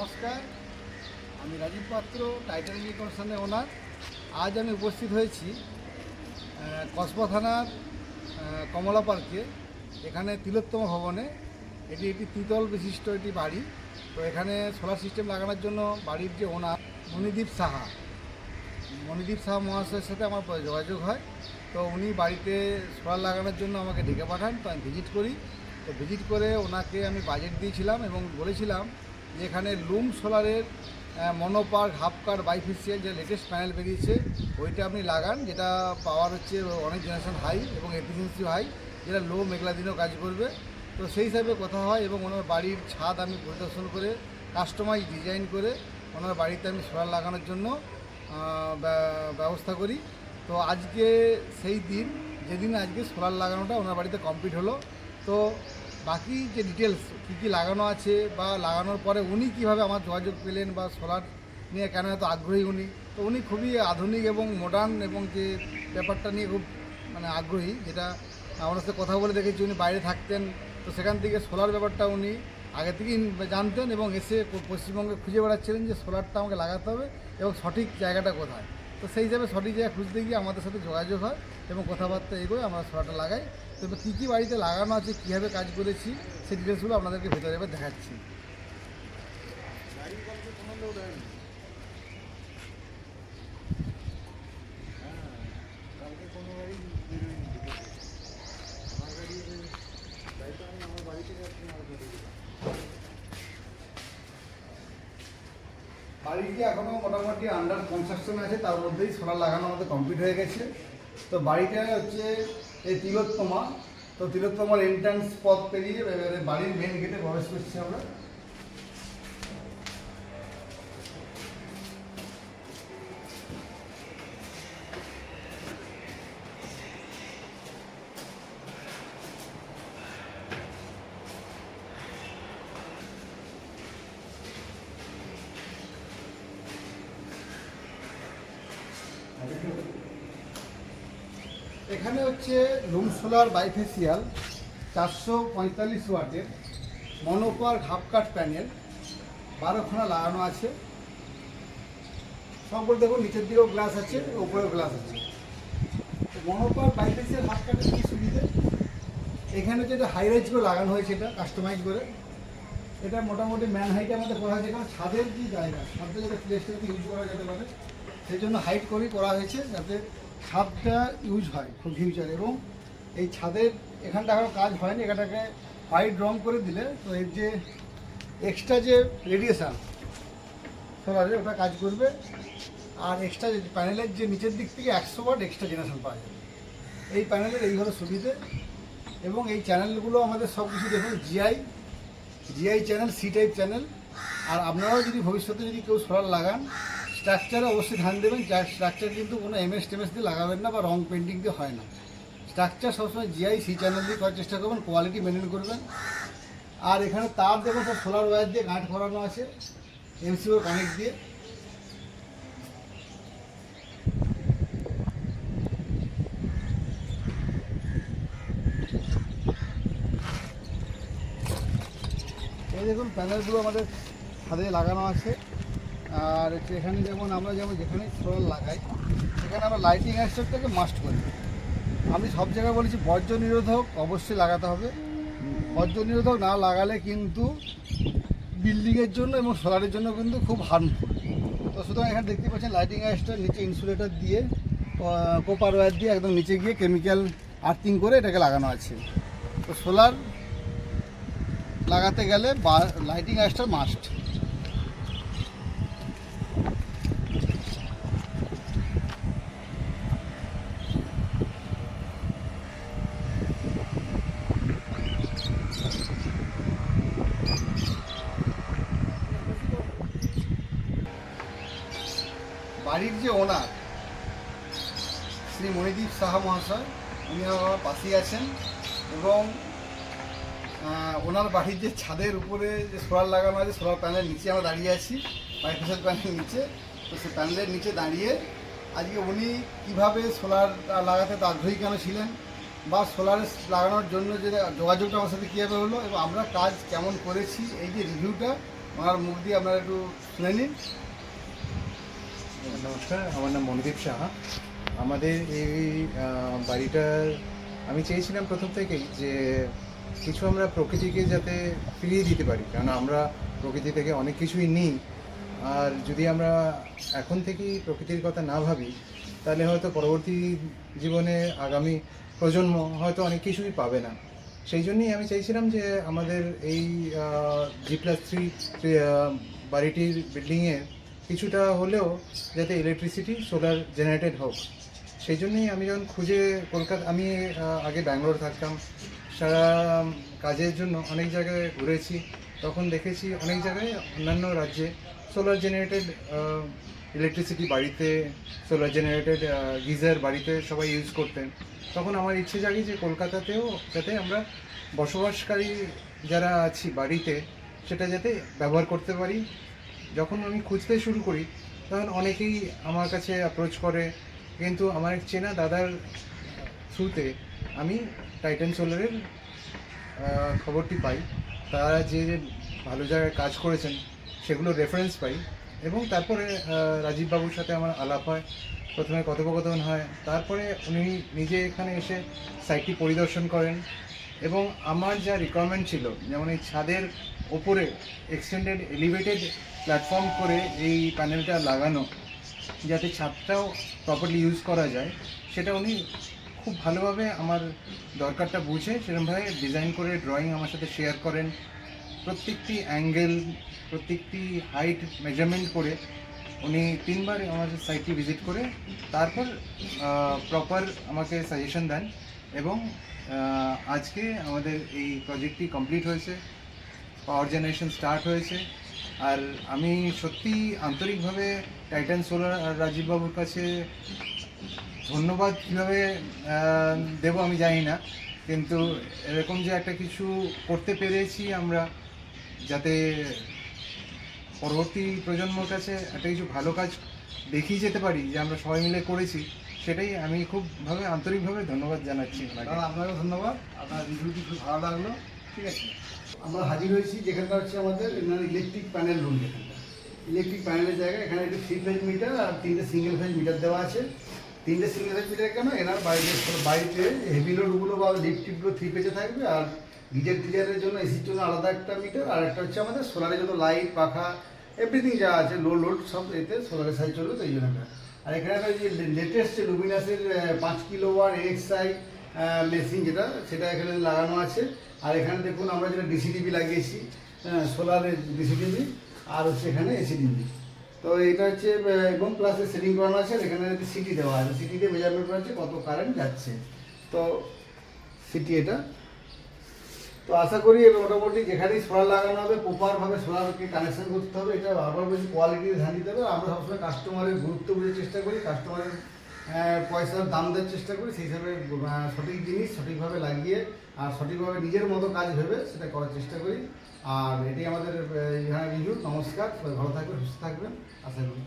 নমস্কার, আমি রাজীব পাত্র, টাইটান কনস্ট্রাকশনের ওনার। আজ আমি উপস্থিত হয়েছি কসবা থানার কমলা পার্কে। এখানে তিলোত্তম ভবনে। এটি একটি দ্বিতল বিশিষ্ট একটি বাড়ি। তো এখানে সোলার সিস্টেম লাগানোর জন্য বাড়ির যে ওনার মণিদীপ সাহা মহাশয়ের সাথে আমার যোগাযোগ হয়। তো উনি বাড়িতে সোলার লাগানোর জন্য আমাকে ডেকে পাঠান। তো আমি ভিজিট করি। তো ভিজিট করে ওনাকে আমি বাজেট দিয়েছিলাম এবং বলেছিলাম যে এখানে লুম সোলারের মনোপার্ক হাফ কাট বাইফেসিয়াল যে লেটেস্ট প্যানেল বেরিয়েছে ওইটা আপনি লাগান, যেটা পাওয়ার হচ্ছে অনেক জেনারেশন হাই এবং এফিসিয়েন্সি হাই, যেটা লো মেঘলা দিনেও কাজ করবে। তো সেই হিসাবে কথা হয় এবং ওনার বাড়ির ছাদ আমি পরিদর্শন করে কাস্টমাইজ ডিজাইন করে ওনার বাড়িতে আমি সোলার লাগানোর জন্য ব্যবস্থা করি। তো আজকে সেই দিন যেদিন আজকে সোলার লাগানোটা ওনার বাড়িতে কমপ্লিট হলো। তো বাকি যে ডিটেলস কী কী লাগানো আছে বা লাগানোর পরে উনি কীভাবে আমার যোগাযোগ পেলেন বা সোলার নিয়ে কেন এত আগ্রহী উনি, তো উনি খুবই আধুনিক এবং মডার্ন এবং যে ব্যাপারটা নিয়ে খুব আগ্রহী, যেটা আমার সাথে কথা বলে দেখেছি। উনি বাইরে থাকতেন, তো সেখান থেকে সোলার ব্যাপারটা উনি আগে থেকেই জানতেন এবং এসে পশ্চিমবঙ্গে খুঁজে বেড়াচ্ছিলেন যে সোলারটা আমাকে লাগাতে হবে এবং সঠিক জায়গাটা কোথায়। তো সেই হিসাবে সঠিক জায়গা খুঁজতে গিয়ে আমাদের সাথে যোগাযোগ হয় এবং কথাবার্তা এগোয়, আমরা সোলারটা লাগাই। তবে কী কী বাড়িতে লাগানো আছে, কীভাবে কাজ করেছি, সেই ডিটেলসগুলো আপনাদেরকে ভেতরে এবার দেখাচ্ছি। বাড়িটি এখনও মোটামুটি আন্ডার কনস্ট্রাকশন আছে, তার মধ্যেই সোলার লাগানো আমাদের কমপ্লিট হয়ে গেছে। তো বাড়িটা হচ্ছে এই তিলোত্তমা। তো তিলোত্তমার এন্ট্রান্স পথ পেরিয়ে বাড়ির মেন গেটে প্রবেশ করছি আমরা। এখানে হচ্ছে লুম সোলার বাইফেসিয়াল 445 ওয়াটের মনোপার্ক হাফ কাট প্যানেল 12খানা লাগানো আছে। সব বলতে দেখুন, নিচের দিকেও গ্লাস আছে, উপরেও গ্লাস আছে। মনোপার্ক বাইফেসিয়াল হাফ কাটের কী সুবিধে, এখানে যেটা হাইরাইজ করে লাগানো হয়েছে, এটা কাস্টমাইজ করে। এটা মোটামুটি ম্যান হাইটে আমাদের করা হয়েছে, কারণ ছাদের যে জায়গা, ছাদে যাতে প্লেসটাকে ইউজ করা যেতে পারে সেই জন্য হাইট করেই করা হয়েছে, যাতে ছাদটা ইউজ হয় খুব ফিউচার। এবং এই ছাদের এখানটা এখনও কাজ হয়নি, এখানটাকে হোয়াইট রং করে দিলে তো এর যে এক্সট্রা যে রেডিয়েশান সোলারে ওটা কাজ করবে। আর এক্সট্রা যে প্যানেলের যে নিচের দিক থেকে 100 ওয়াট এক্সট্রা জেনারেশন পাওয়া যাবে এই প্যানেলের। এই হলো সুবিধে। এবং এই চ্যানেলগুলো আমাদের সব কিছু দেখুন, GI channel, C type channel. আর আপনারাও যদি ভবিষ্যতে যদি কেউ সোলার লাগান, স্ট্রাকচারে অবশ্যই ধ্যান দেবেন। স্ট্রাকচার কিন্তু কোনো এমএস টেমএস দিয়ে লাগাবেন না বা রং পেন্টিং দিয়ে হয় না। স্ট্রাকচার সবসময় জিআই সি চ্যানেল দিয়ে করার চেষ্টা করবেন, কোয়ালিটি মেনটেন করবেন। আর এখানে তার দেখুন সব সোলার ওয়্যার দিয়ে কানেক্ট করানো আছে, এমসিও কানেক্ট দিয়ে। এই দেখুন প্যানেলগুলো আমাদের ছাদে লাগানো আছে। আর এখানে আমরা যেখানে সোলার লাগাই সেখানে আমরা লাইটিং অ্যাসপেক্টটাকে মাস্ট করি। আমি সব জায়গায় বলেছি বর্জ্য নিরোধক অবশ্যই লাগাতে হবে। বর্জ্য নিরোধক না লাগালে কিন্তু বিল্ডিংয়ের জন্য এবং সোলারের জন্য কিন্তু খুব হার্মফুল। তো সুতরাং এখানে দেখতে পাচ্ছেন লাইটিং অ্যাসটা নিচে ইনসুলেটর দিয়ে কোপার ওয়্যার দিয়ে একদম নিচে গিয়ে কেমিক্যাল আর্থিং করে এটাকে লাগানো আছে। তো সোলার লাগাতে গেলে লাইটিং অ্যাসটা মাস্ট। বাড়ির যে ওনার শ্রী মণিদীপ সাহা মহাশয়, উনি আমার পাশেই আছেন। এবং ওনার বাড়ির যে ছাদের উপরে যে সোলার লাগানো আছে, সোলার প্যানেলের নিচে আমরা দাঁড়িয়ে আছি, বাইফেসিয়াল প্যানেলের নিচে। তো সেই প্যানেলের নিচে দাঁড়িয়ে আজকে উনি কীভাবে সোলার লাগাতে তো আগ্রহী কেন ছিলেন, বা সোলার লাগানোর জন্য যে যোগাযোগটা আমার সাথে কীভাবে হলো এবং আমরা কাজ কেমন করেছি, এই যে রিভিউটা ওনার মুখ দিয়ে আপনারা একটু শুনে নিন। নমস্কার, আমার নাম মনোদীপ সাহা। আমাদের এই বাড়িটার আমি চেয়েছিলাম প্রথম থেকেই যে কিছু আমরা প্রকৃতিকে যাতে ফিরিয়ে দিতে পারি, কারণ আমরা প্রকৃতি থেকে অনেক কিছুই নিই। আর যদি আমরা এখন থেকেই প্রকৃতির কথা না ভাবি, তাহলে হয়তো পরবর্তী জীবনে আগামী প্রজন্ম হয়তো অনেক কিছুই পাবে না। সেই জন্যই আমি চাইছিলাম যে আমাদের এই G+3 বাড়িটির বিল্ডিংয়ের কিছুটা হলেও যাতে ইলেকট্রিসিটি সোলার জেনারেটেড হোক। সেই জন্যই আমি যখন খুঁজে আমি আগে ব্যাঙ্গালোর থাকতাম, সারা কাজের জন্য অনেক জায়গায় ঘুরেছি, তখন দেখেছি অনেক জায়গায় অন্যান্য রাজ্যে সোলার জেনারেটেড ইলেকট্রিসিটি বাড়িতে, সোলার জেনারেটেড গিজার বাড়িতে সবাই ইউজ করতেন। তখন আমার ইচ্ছে জাগে যে কলকাতাতেও যাতে আমরা বসবাসকারী যারা আছি বাড়িতে সেটা যাতে ব্যবহার করতে পারি। যখন আমি খুঁজতে শুরু করি তখন অনেকেই আমার কাছে অ্যাপ্রোচ করে, কিন্তু আমার এক চেনা দাদার থ্রুতে আমি টাইটান সোলারের খবরটি পাই। তারা যে যে ভালো জায়গায় কাজ করেছেন সেগুলো রেফারেন্স পাই, এবং তারপরে রাজীববাবুর সাথে আমার আলাপ হয়, প্রথমে কথোপকথন হয়, তারপরে উনি নিজে এখানে এসে সাইটটি পরিদর্শন করেন। এবং আমার যা রিকোয়ারমেন্ট ছিল, যেমন এই ছাদের ওপরে এক্সটেন্ডেড এলিভেটেড প্ল্যাটফর্ম করে এই প্যানেলটা লাগানো, যাতে ছাদটাও প্রপারলি ইউজ করা যায়, সেটা উনি খুব ভালোভাবে আমার দরকারটা বুঝে সেরকমভাবে ডিজাইন করে ড্রয়িং আমার সাথে শেয়ার করেন। প্রত্যেকটি অ্যাঙ্গেল, প্রত্যেকটি হাইট মেজারমেন্ট করে উনি 3বার আমাদের সাইটটি ভিজিট করে তারপর প্রপার আমাকে সাজেশন দেন। এবং আজকে আমাদের এই প্রজেক্টটি কমপ্লিট হয়েছে, পাওয়ার জেনারেশন স্টার্ট হয়েছে। আর আমি সত্যি আন্তরিকভাবে টাইটান সোলার আর রাজীববাবুর কাছে ধন্যবাদ কীভাবে দেবো আমি জানি না, কিন্তু এরকম যে একটা কিছু করতে পেরেছি আমরা, যাতে পরবর্তী প্রজন্মর কাছে একটা কিছু ভালো কাজ দেখিয়ে যেতে পারি যে আমরা সবাই মিলে করেছি, সেটাই আমি খুবভাবে আন্তরিকভাবে ধন্যবাদ জানাচ্ছি। আপনাকে ধন্যবাদ, আপনার রিভিউটি খুব ভালো লাগলো। ঠিক আছে, আমরা হাজির হয়েছি যেখানটা হচ্ছে আমাদের ইলেকট্রিক প্যানেল রুম। যেখানটা ইলেকট্রিক প্যানেলের জায়গা, এখানে একটি 3 ফেজ মিটার আর 3টে সিঙ্গেল ফেজ মিটার দেওয়া আছে। 3টে সিঙ্গেল ফেজ মিটার কেন, এনার বাড়িতে হেভি লোডগুলো বা লিফট টিপগুলো 3 ফেজে থাকবে, আর গিজার টিজারের জন্য এসির জন্য আলাদা একটা মিটার, আর একটা হচ্ছে আমাদের সোলারের জন্য লাইট, পাখা, এভরিথিং যা আছে লোড সব এতে সোলারের সাইজ চলবে, তো এই জন্য একটা। আর এখানে একটা যে লেটেস্ট লুমিনাসের 5 কিলোওয়াট এক্সআই মেশিন সেটা এখানে লাগানো আছে। আর এখানে দেখুন আমরা যেটা ডিসিটিভি লাগিয়েছি, সোলারের ডিসিটিভি, আর হচ্ছে এখানে এসিটিভি। তো এটা হচ্ছে এবং প্লাস সেটিং করানো আছে। আর এখানে সিটি দেওয়া আছে, সিটিতে মেজারমেন্ট করা আছে কত কারেন্ট যাচ্ছে, তো সিটি এটা। তো আশা করি মোটামুটি যেখানেই সোলার লাগানো হবে প্রপারভাবে সোলারকে কানেকশন করতে হবে। এটা বারবার বেশি কোয়ালিটি ধ্যান দিতে হবে। আমরা সবসময় কাস্টমারের গুরুত্ব বোঝার চেষ্টা করি, কাস্টমারের পয়সার দাম দেওয়ার চেষ্টা করি, সেই হিসাবে সঠিক জিনিস সঠিকভাবে লাগিয়ে আর সঠিকভাবে নিজের মতো কাজ ভেবে সেটা করার চেষ্টা করি। আর এটি আমাদের এখানে রিভিউ। নমস্কার, সবাই ভালো থাকবেন, সুস্থ থাকবেন, আশা করি।